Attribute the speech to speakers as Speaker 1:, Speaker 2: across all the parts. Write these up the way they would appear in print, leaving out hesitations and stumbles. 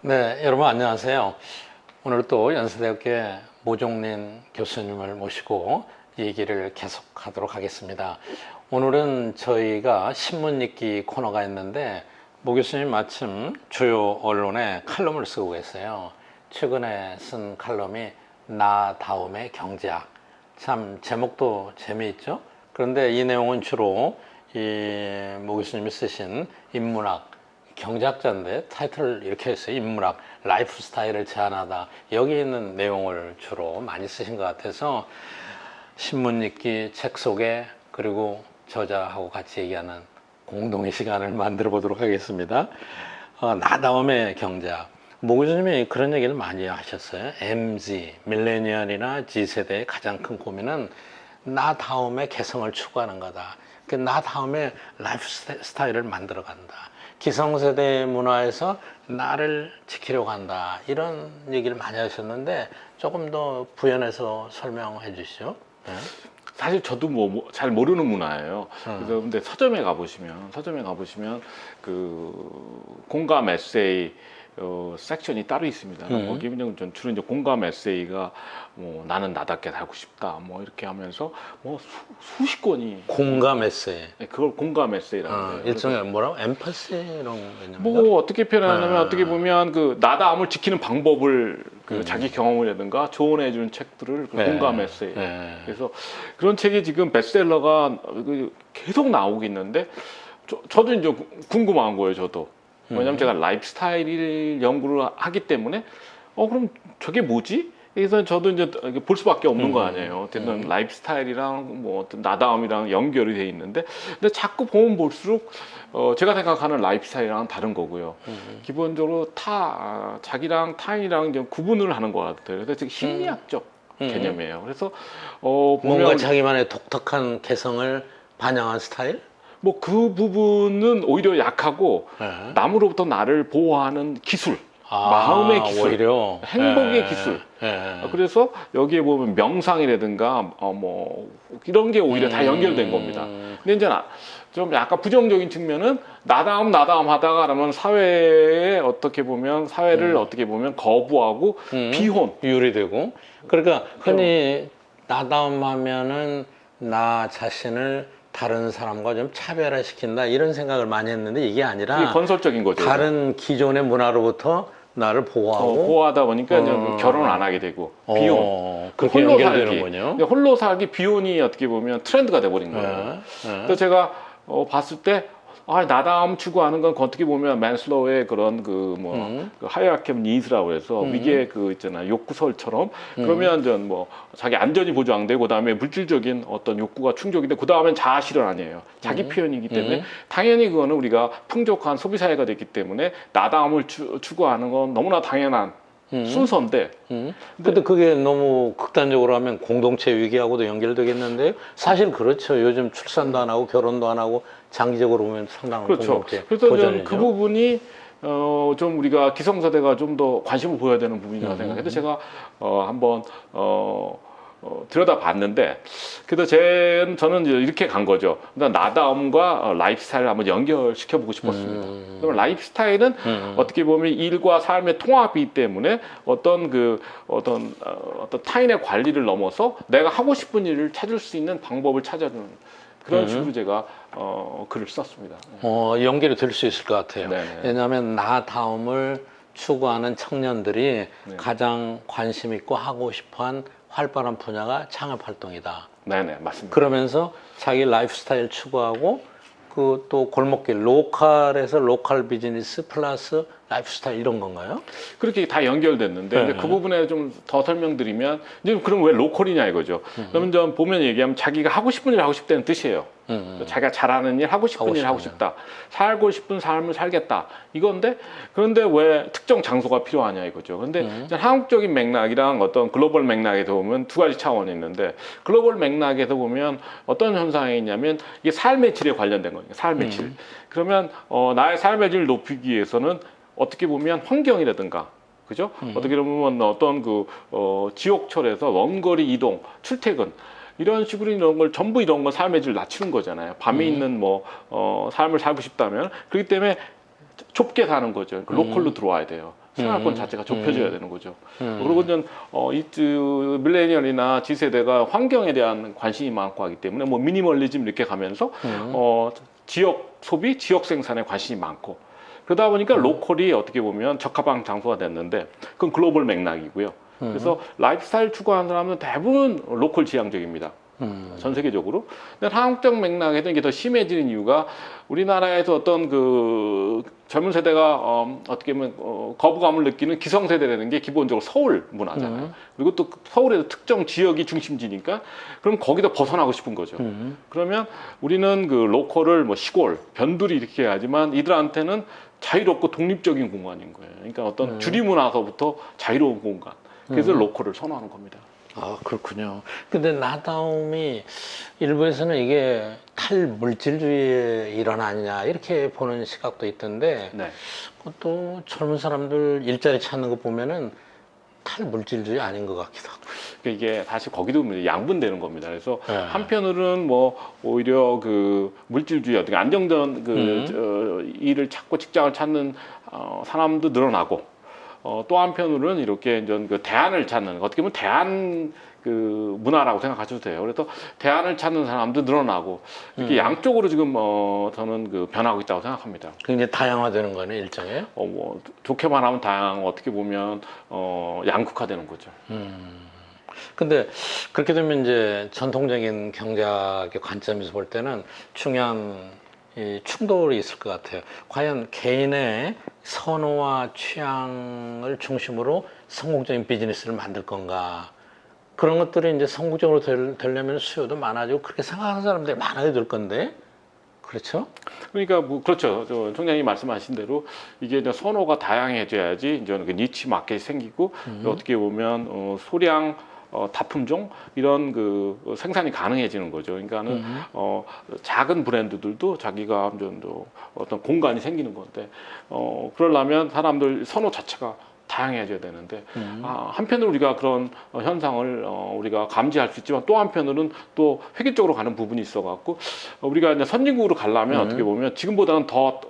Speaker 1: 네, 여러분 안녕하세요. 오늘 또 연세대학교 모종린 교수님을 모시고 얘기를 계속하도록 하겠습니다. 오늘은 저희가 신문 읽기 코너가 있는데 모 교수님 마침 주요 언론에 칼럼을 쓰고 계세요. 최근에 쓴 칼럼이 나 다음의 경제학. 참 제목도 재미있죠? 그런데 이 내용은 주로 모 교수님이 쓰신 인문학 경제학자인데 타이틀을 이렇게 했어요. 인문학, 라이프 스타일을 제안하다. 여기 있는 내용을 주로 많이 쓰신 것 같아서 신문 읽기, 책 소개, 그리고 저자하고 같이 얘기하는 공동의 시간을 만들어 보도록 하겠습니다. 나 다음에 경제학. 모 교수님이 그런 얘기를 많이 하셨어요. MZ, 밀레니얼이나 G세대의 가장 큰 고민은 나 다음에 개성을 추구하는 거다. 나 다음에 라이프 스타일을 만들어 간다. 기성세대 문화에서 나를 지키려고 한다. 이런 얘기를 많이 하셨는데 조금 더 부연해서 설명해 주시죠. 네.
Speaker 2: 사실 저도 잘 모르는 문화예요. 그래서 근데 서점에 가보시면 그 공감 에세이 섹션이 따로 있습니다. 거기 주로 이제 공감 에세이가 뭐 나는 나답게 살고 싶다 뭐 이렇게 하면서 뭐 수십 건이
Speaker 1: 공감 에세이.
Speaker 2: 네, 그걸 공감 에세이라고 해요.
Speaker 1: 일종의 뭐라고? 엠파시 이런 개념인가?
Speaker 2: 뭐 어떻게 표현하냐면 어떻게 보면 그 나다움을 지키는 방법을 그 자기 경험이라든가 조언해 주는 책들을 공감 에세이. 그래서 그런 책이 지금 베스트셀러가 계속 나오고 있는데 저도 이제 궁금한 거예요. 저도. 왜냐면 제가 라이프 스타일 연구를 하기 때문에 그럼 저게 뭐지? 그래서 저도 이제 볼 수밖에 없는 거 아니에요. 어쨌든 라이프 스타일이랑 뭐 어떤 나다움이랑 연결이 돼 있는데 근데 자꾸 보면 볼수록 제가 생각하는 라이프 스타일이랑 다른 거고요. 기본적으로 자기랑 타인이랑 이제 구분을 하는 것 같아요. 그래서 되게 심리학적 개념이에요. 그래서 보면
Speaker 1: 뭔가 자기만의 독특한 개성을 반영한 스타일?
Speaker 2: 뭐 그 부분은 오히려 약하고 남으로부터 나를 보호하는 기술, 마음의 기술,
Speaker 1: 오히려
Speaker 2: 행복의 기술. 그래서 여기에 보면 명상이라든가 뭐 이런 게 오히려 다 연결된 겁니다. 근데 이제 좀 약간 부정적인 측면은 나다움 하다가 그러면 사회를 어떻게 보면 거부하고 비혼
Speaker 1: 유리되고. 그러니까 흔히 나다움하면은 나 자신을 다른 사람과 좀 차별화시킨다 이런 생각을 많이 했는데 이게 아니라
Speaker 2: 이게 건설적인 거죠.
Speaker 1: 다른 기존의 문화로부터 나를
Speaker 2: 보호하다 보니까 이제 결혼을 안 하게 되고 비혼
Speaker 1: 그렇게 연결되는군요.
Speaker 2: 홀로 살기 비혼이 어떻게 보면 트렌드가 돼버린 거예요. 그래서 제가 봤을 때 나다움 추구하는 건 어떻게 보면 맨슬로우의 그런 그 하이라키 오브 니드라고 해서 위계 있잖아요 욕구설처럼 그러면 전 뭐 자기 안전이 보장되고 그다음에 물질적인 어떤 욕구가 충족이 되고 그다음엔 자아 실현 아니에요. 자기 표현이기 때문에 당연히 그거는 우리가 풍족한 소비 사회가 됐기 때문에 나다움을 추구하는 건 너무나 당연한 순서인데
Speaker 1: 근데 그게 너무 극단적으로 하면 공동체 위기하고도 연결되겠는데요. 사실 그렇죠. 요즘 출산도 안 하고 결혼도 안 하고 장기적으로 보면 상당한 공동체
Speaker 2: 그래서
Speaker 1: 도전이죠.
Speaker 2: 그 부분이 좀 우리가 기성세대가 좀 더 관심을 보여야 되는 부분이라고 생각해서 제가 한번 들여다봤는데 그래서 저는 이제 이렇게 간 거죠. 나다움과 라이프 스타일을 한번 연결시켜 보고 싶었습니다. 그러면 라이프 스타일은 어떻게 보면 일과 삶의 통합이기 때문에 어떤 타인의 관리를 넘어서 내가 하고 싶은 일을 찾을 수 있는 방법을 찾아주는 그런 식으로 제가 글을 썼습니다.
Speaker 1: 연결이 될 수 있을 것 같아요.
Speaker 2: 네네.
Speaker 1: 왜냐하면 나 다음을 추구하는 청년들이 가장 관심 있고 하고 싶어한 활발한 분야가 창업 활동이다.
Speaker 2: 네네, 맞습니다.
Speaker 1: 그러면서 자기 라이프 스타일 추구하고 그 또 골목길 로컬에서 로컬 비즈니스 플러스 라이프 스타일 이런 건가요?
Speaker 2: 그렇게 다 연결됐는데 이제 그 부분에 좀 더 설명드리면 이제 그럼 왜 로컬이냐 이거죠. 그러면 좀 보면 얘기하면 자기가 하고 싶은 일을 하고 싶다는 뜻이에요. 자기가 잘하는 일, 하고 싶은 일 하고 싶다. 살고 싶은 삶을 살겠다. 이건데 그런데 왜 특정 장소가 필요하냐 이거죠. 근데 이제 한국적인 맥락이랑 어떤 글로벌 맥락에서 보면 두 가지 차원이 있는데 글로벌 맥락에서 보면 어떤 현상이 있냐면 이게 삶의 질에 관련된 거예요. 삶의 질. 그러면 나의 삶의 질을 높이기 위해서는 어떻게 보면 환경이라든가 그죠? 어떻게 보면 어떤 지옥철에서 원거리 이동, 출퇴근 이런 식으로 이런 걸 전부 이런 걸 삶의 질을 낮추는 거잖아요. 밤에 있는 삶을 살고 싶다면 그렇기 때문에 좁게 사는 거죠. 로컬로 들어와야 돼요. 생활권 자체가 좁혀져야 되는 거죠. 그리고 이제 밀레니얼이나 G세대가 환경에 대한 관심이 많고 하기 때문에 뭐 미니멀리즘 이렇게 가면서 지역 소비, 지역 생산에 관심이 많고 그러다 보니까 로컬이 어떻게 보면 적합한 장소가 됐는데 그건 글로벌 맥락이고요. 그래서 라이프스타일 추구하는 사람은 대부분 로컬 지향적입니다. 전 세계적으로. 근데 한국적 맥락에서 이게 더 심해지는 이유가 우리나라에서 어떤 그 젊은 세대가 어떻게 보면 거부감을 느끼는 기성세대라는 게 기본적으로 서울 문화잖아요. 그리고 또 서울에서 특정 지역이 중심지니까 그럼 거기서 벗어나고 싶은 거죠. 그러면 우리는 그 로컬을 뭐 시골, 변두리 이렇게 하지만 이들한테는 자유롭고 독립적인 공간인 거예요. 그러니까 어떤 주류 문화서부터 자유로운 공간. 그래서 로컬을 선호하는 겁니다.
Speaker 1: 아, 그렇군요. 근데 나다움이 일부에서는 이게 탈물질주의의 일환 아니냐 이렇게 보는 시각도 있던데
Speaker 2: 네.
Speaker 1: 또 젊은 사람들 일자리 찾는 거 보면은 탈물질주의 아닌 것 같기도 하고.
Speaker 2: 그러니까 이게 사실 거기도 양분되는 겁니다. 그래서
Speaker 1: 네.
Speaker 2: 한편으로는 뭐 오히려 그 물질주의 어떻게 안정된 일을 찾고 직장을 찾는 사람도 늘어나고 또 한편으로는 이렇게 이제 그 대안을 찾는 어떻게 보면 대안 그 문화라고 생각하셔도 돼요. 그래서 대안을 찾는 사람도 늘어나고 이렇게 양쪽으로 지금 저는 그 변하고 있다고 생각합니다.
Speaker 1: 굉장히 다양화되는 거네 일정에.
Speaker 2: 뭐 좋게 말하면 다양 어떻게 보면 양극화되는 거죠.
Speaker 1: 근데 그렇게 되면 이제 전통적인 경제학의 관점에서 볼 때는 중요한 이 충돌이 있을 것 같아요. 과연 개인의 선호와 취향을 중심으로 성공적인 비즈니스를 만들 건가? 그런 것들이 이제 성공적으로 되려면 수요도 많아지고 그렇게 생각하는 사람들이 많아야 될 건데, 그렇죠?
Speaker 2: 그러니까 뭐 그렇죠. 총장님 말씀하신 대로 이게 이제 선호가 다양해져야지 이제 그 니치 마켓이 생기고 어떻게 보면 소량 다품종 이런 그 생산이 가능해지는 거죠. 그러니까는 작은 브랜드들도 자기가 좀 어떤 공간이 생기는 건데 그러려면 사람들 선호 자체가 다양해져야 되는데 한편으로 우리가 그런 현상을 우리가 감지할 수 있지만 또 한편으로는 또 획일적으로 가는 부분이 있어갖고 우리가 이제 선진국으로 가려면 어떻게 보면 지금보다는 더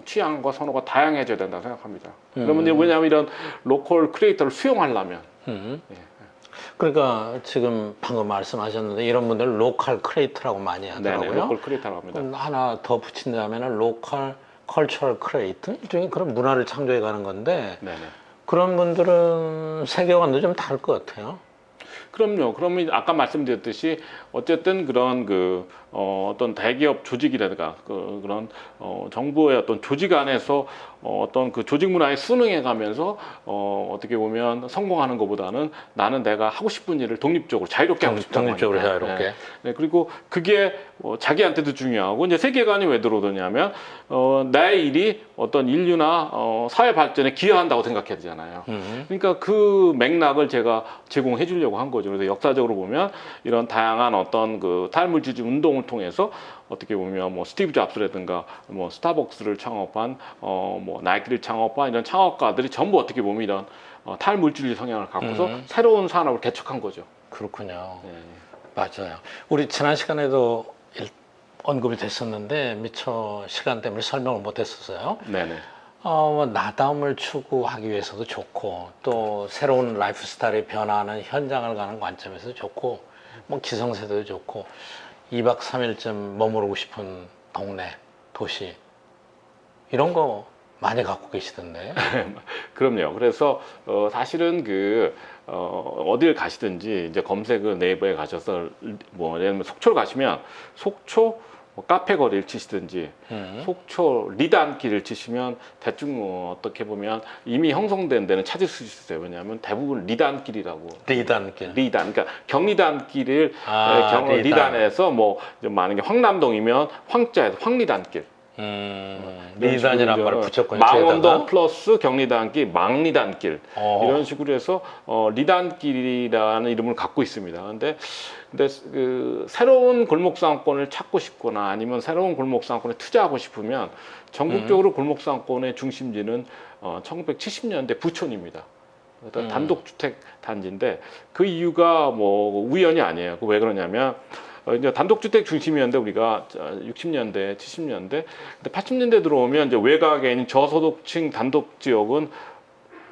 Speaker 2: 취향과 선호가 다양해져야 된다고 생각합니다. 그러면 이제 왜냐하면 이런 로컬 크리에이터를 수용하려면 예.
Speaker 1: 그러니까 지금 방금 말씀하셨는데 이런 분들 로컬 크리에이터라고 많이 하더라고요.
Speaker 2: 네네, 로컬 크리에이터라고 합니다.
Speaker 1: 그럼 하나 더 붙인다면 로컬 컬처럴 크리에이터 일종의 그런 문화를 창조해 가는 건데
Speaker 2: 네네.
Speaker 1: 그런 분들은 세계관도 좀 다를 것 같아요.
Speaker 2: 그럼요. 그러면 아까 말씀드렸듯이 어쨌든 그런 그 어떤 대기업 조직이라든가 그런 정부의 어떤 조직 안에서 어떤 그 조직 문화에 순응해 가면서 어떻게 보면 성공하는 것보다는 나는 내가 하고 싶은 일을 독립적으로 자유롭게 하고 싶다고
Speaker 1: 독립적으로
Speaker 2: 하니까.
Speaker 1: 자유롭게.
Speaker 2: 네. 네. 그리고 그게 자기한테도 중요하고 이제 세계관이 왜 들어오느냐면 나의 일이 어떤 인류나 사회 발전에 기여한다고 생각해야 되잖아요. 그러니까 그 맥락을 제가 제공해 주려고 한 거죠. 그래서 역사적으로 보면 이런 다양한 어떤 그 탈물질주의 운동을 통해서 어떻게 보면 뭐 스티브 잡스라든가 뭐 스타벅스를 창업한 뭐 나이키를 창업한 이런 창업가들이 전부 어떻게 보면 이런 탈물질주의 성향을 갖고서 새로운 산업을 개척한 거죠.
Speaker 1: 그렇군요.
Speaker 2: 네.
Speaker 1: 맞아요. 우리 지난 시간에도 언급이 됐었는데 미처 시간 때문에 설명을 못했었어요.
Speaker 2: 네네.
Speaker 1: 나다움을 추구하기 위해서도 좋고 또 새로운 라이프 스타일이 변화하는 현장을 가는 관점에서 좋고 뭐 기성세대도 좋고 2박 3일쯤 머무르고 싶은 동네, 도시 이런 거 많이 갖고 계시던데.
Speaker 2: 그럼요. 그래서 사실은 어딜 가시든지 이제 검색을 네이버에 가셔서 뭐 예를 들면 속초를 가시면 속초 뭐 카페 거리를 치시든지 속초 리단길을 치시면 대충 어떻게 보면 이미 형성된 데는 찾을 수 있어요. 왜냐하면 대부분 리단길이라고.
Speaker 1: 리단길.
Speaker 2: 리단, 그러니까 경리단길을
Speaker 1: 리단.
Speaker 2: 리단에서 뭐 만약에 황남동이면 황자에서 황리단길.
Speaker 1: 리단이란 말을 붙였군요.
Speaker 2: 망원동 플러스 경리단길, 망리단길 이런 식으로 해서 리단길이라는 이름을 갖고 있습니다. 근데 그 새로운 골목상권을 찾고 싶거나 아니면 새로운 골목상권에 투자하고 싶으면 전국적으로 골목상권의 중심지는 1970년대 부촌입니다. 단독주택 단지인데 그 이유가 뭐 우연이 아니에요. 왜 그러냐면 이제 단독주택 중심이었는데 우리가 60년대, 70년대, 근데 80년대 들어오면 이제 외곽에 있는 저소득층 단독 지역은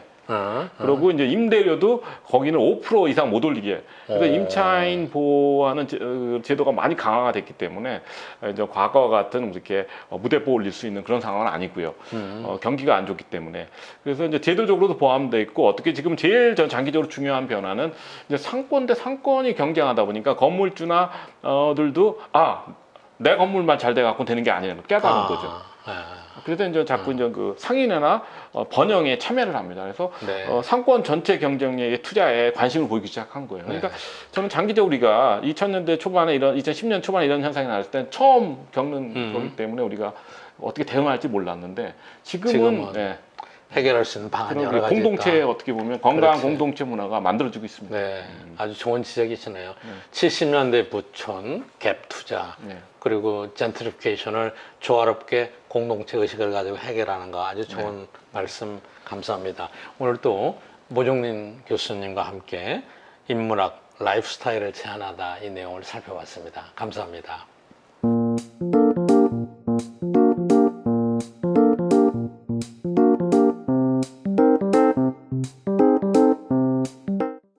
Speaker 2: 해. 그리고 이제 임대료도 거기는 5% 이상 못 올리게. 그래서 임차인 보호하는 제도가 많이 강화가 됐기 때문에 이제 과거 같은 이렇게 무대보 올릴 수 있는 그런 상황은 아니고요. 경기가 안 좋기 때문에. 그래서 이제 제도적으로도 포함돼 있고 어떻게 지금 제일 장기적으로 중요한 변화는 이제 상권 대 상권이 경쟁하다 보니까 건물주나 들도 내 건물만 잘 돼 갖고 되는 게 아니라는 걸 깨달은 거죠. 그래서 이제 자꾸 이제 그 상인회나 번영에 참여를 합니다. 그래서
Speaker 1: 네.
Speaker 2: 상권 전체 경쟁력의 투자에 관심을 보이기 시작한 거예요. 그러니까 저는 장기적으로 우리가 2000년대 초반에 2010년 초반에 이런 현상이 나왔을 땐 처음 겪는 거기 때문에 우리가 어떻게 대응할지 몰랐는데 지금은 네.
Speaker 1: 해결할 수 있는 방안이 여러 가지
Speaker 2: 공동체
Speaker 1: 있다.
Speaker 2: 어떻게 보면 건강한
Speaker 1: 그렇지.
Speaker 2: 공동체 문화가 만들어지고 있습니다.
Speaker 1: 네, 아주 좋은 지적이시네요. 70년대 부촌, 갭 투자, 그리고 젠트리피케이션을 조화롭게 공동체 의식을 가지고 해결하는 거 아주 좋은 말씀 감사합니다. 오늘 또 모종린 교수님과 함께 인문학, 라이프 스타일을 제한하다 이 내용을 살펴봤습니다. 감사합니다.